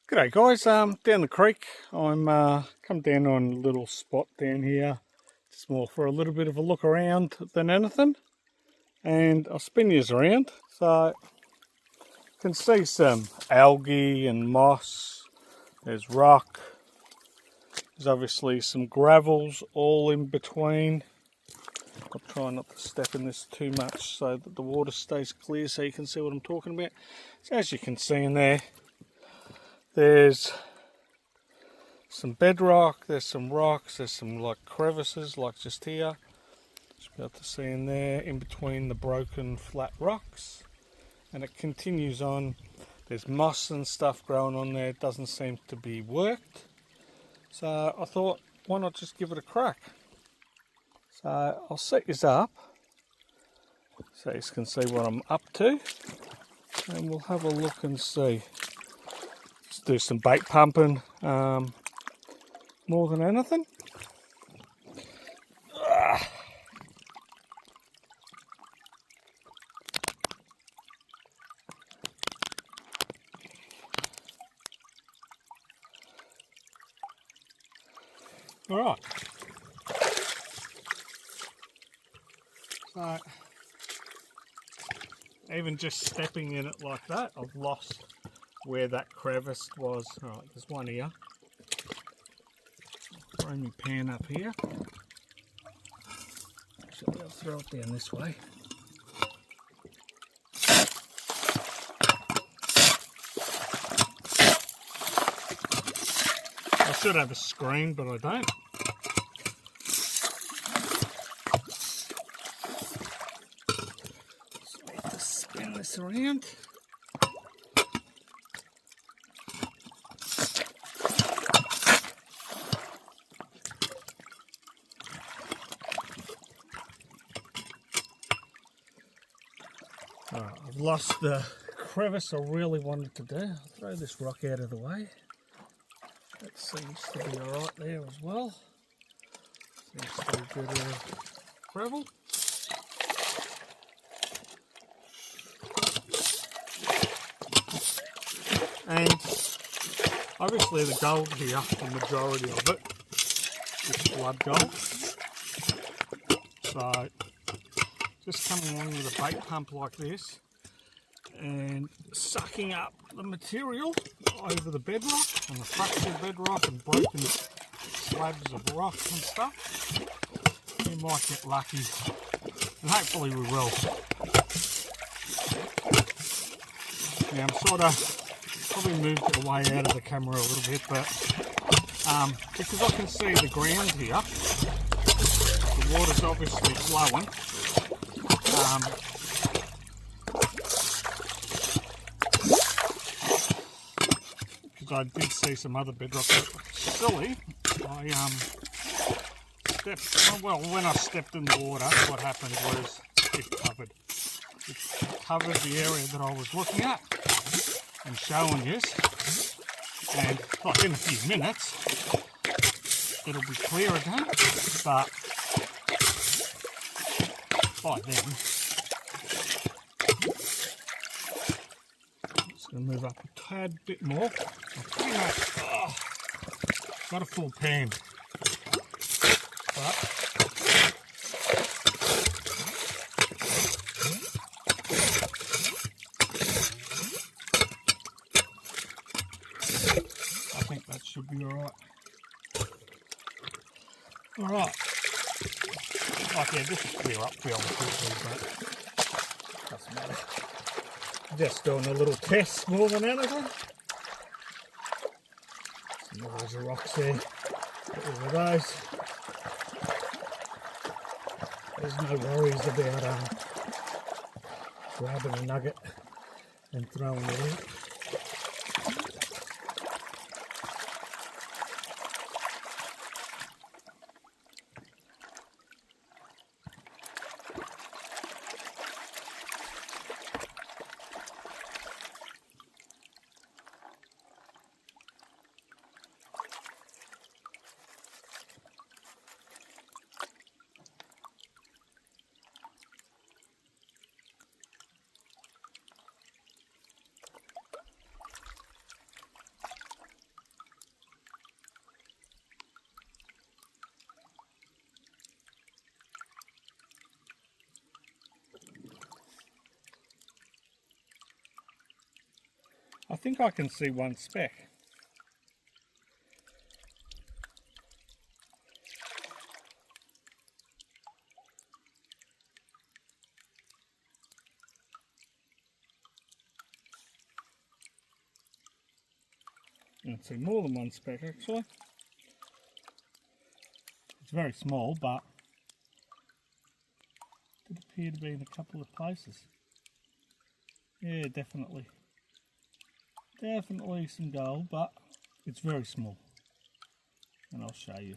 G'day guys, down the creek. I'm come down on a little spot down here, just more for a little bit of a look around than anything, and I'll spin yous around so you can see some algae and moss. There's rock, there's obviously some gravels all in between. I'll try not to step in this too much so that the water stays clear so you can see what I'm talking about. So as you can see in there, there's some bedrock, there's some rocks, there's some like crevices like just here. Just be able to see in there in between the broken flat rocks, and it continues on. There's moss and stuff growing on there. It doesn't seem to be worked, so I thought why not just give it a crack. So I'll set this up so you can see what I'm up to, and we'll have a look and see. Just do some bait pumping more than anything. Alright, so even just stepping in it like that, I've lost where that crevice was. Alright, there's one here. Throw my pan up here. Actually, I'll throw it down this way. I should have a screen, but I don't. Just need to spin this around. I've lost the crevice I really wanted to do. I'll throw this rock out of the way. That seems to be alright there as well. Seems to be good gravel. And obviously the gold here, the majority of it, is blood gold. So just coming along with a bait pump like this and sucking up the material over the bedrock and the fractured bedrock and broken slabs of rock and stuff, we might get lucky, and hopefully we will. Yeah, I'm sort of probably moved away out of the camera a little bit, but because I can see the ground here, the water's obviously flowing. Because I did see some other bedrock. Silly, I when I stepped in the water, what happened was it covered the area that I was looking at and showing you, and like in a few minutes it'll be clear again, but by then I'm just going to move up a tad bit more. I've pretty much got a full pan, but I think that should be alright. Alright. Okay, this will clear up fairly quickly, but doesn't matter. Just doing a little test more than anything. Some larger rocks there. Get rid of those. There's no worries about grabbing a nugget and throwing it out. I think I can see one speck. You can see more than one speck actually. It's very small, but it appear to be in a couple of places. Yeah, definitely. Definitely some gold, but it's very small. And I'll show you.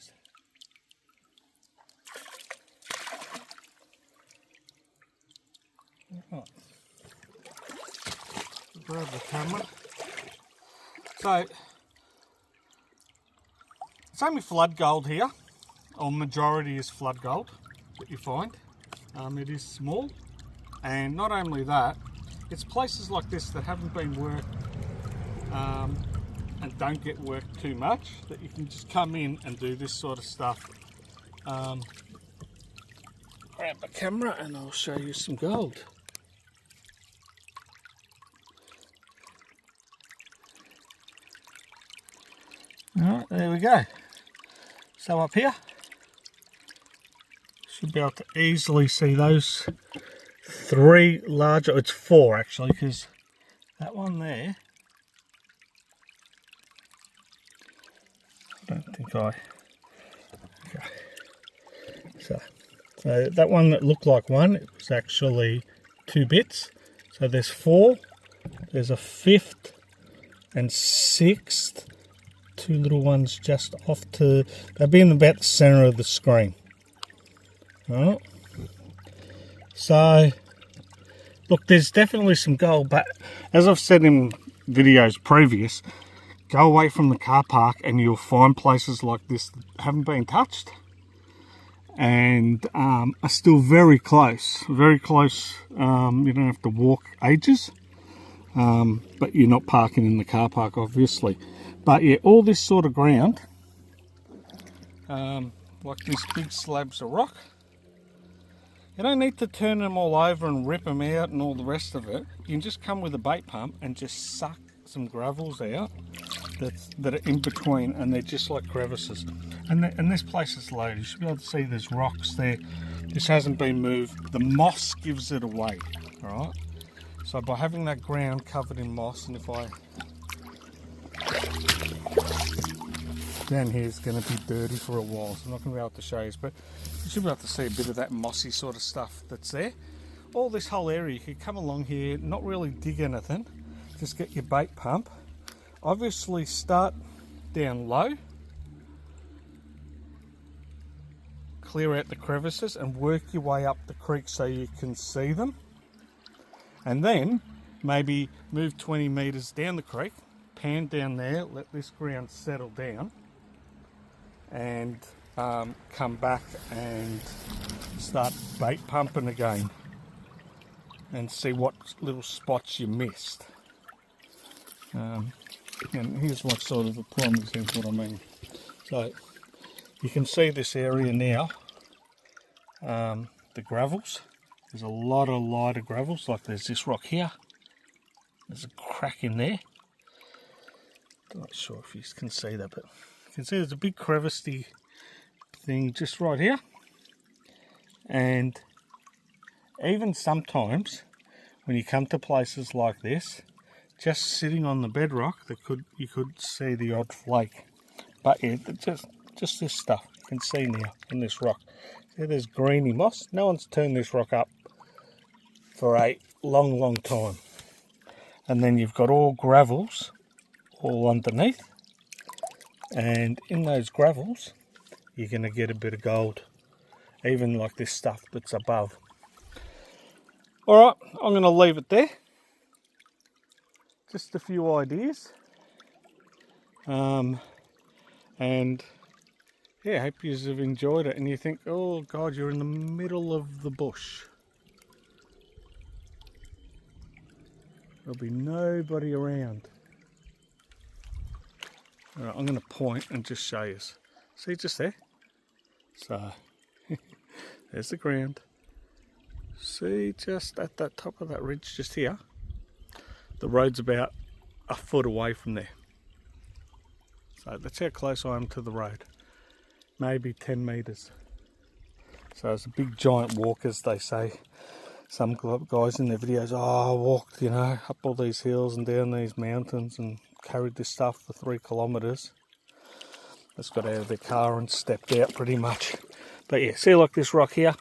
Right. Grab the camera. So, it's only flood gold here, or majority is flood gold that you find. It is small, and not only that, it's places like this that haven't been worked and don't get worked too much, that you can just come in and do this sort of stuff. Grab the camera and I'll show you some gold. Alright, there we go. So up here, should be able to easily see those three larger, it's four actually, because that one there, I don't think okay. So that one that looked like one, it was actually two bits. So there's four, there's a fifth and sixth, two little ones just off to, they'll be in about the center of the screen. Alright. So, look, there's definitely some gold, but as I've said in videos previous, go away from the car park and you'll find places like this that haven't been touched and are still very close. Very close. You don't have to walk ages, but you're not parking in the car park, obviously. But yeah, all this sort of ground, like these big slabs of rock, you don't need to turn them all over and rip them out and all the rest of it. You can just come with a bait pump and just suck some gravels out that are in between, and they're just like crevices. And this place is loaded. You should be able to see there's rocks there. This hasn't been moved. The moss gives it away, all right? So by having that ground covered in moss, and if I... down here is going to be dirty for a while, so I'm not going to be able to show you, but you should be able to see a bit of that mossy sort of stuff that's there. All this whole area, you could come along here, not really dig anything, just get your bait pump. Obviously start down low, clear out the crevices and work your way up the creek so you can see them. And then maybe move 20 metres down the creek, pan down there, let this ground settle down, and come back and start bait pumping again and see what little spots you missed. And here's what sort of a prime example what I mean. So you can see this area now, the gravels. There's a lot of lighter gravels, like there's this rock here. There's a crack in there. I'm not sure if you can see that, but you can see there's a big crevicey thing just right here. And even sometimes when you come to places like this, just sitting on the bedrock, you could see the odd flake. But yeah, just this stuff you can see now in this rock. See, there's greeny moss. No one's turned this rock up for a long time. And then you've got all gravels all underneath, and in those gravels you're going to get a bit of gold, even like this stuff that's above. Alright, I'm going to leave it there. Just a few ideas, and yeah, hope you have enjoyed it. And you think, oh God, you're in the middle of the bush, there'll be nobody around. Alright, I'm going to point and just show you. See, just there. So there's the ground. See, just at that top of that ridge just here, the road's about a foot away from there. So that's how close I am to the road. Maybe 10 metres. So it's a big giant walk, as they say. Some guys in their videos, oh, I walked, you know, up all these hills and down these mountains and carried this stuff for 3 kilometres. Just got out of their car and stepped out pretty much. But yeah, see like this rock here?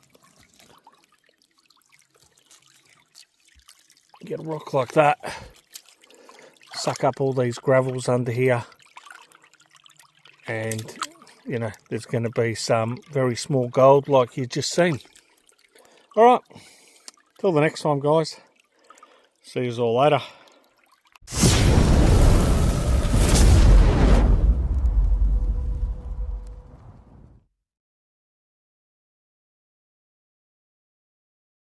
Get a rock like that. Suck up all these gravels under here. And, you know, there's going to be some very small gold like you've just seen. Alright, till the next time guys. See you all later.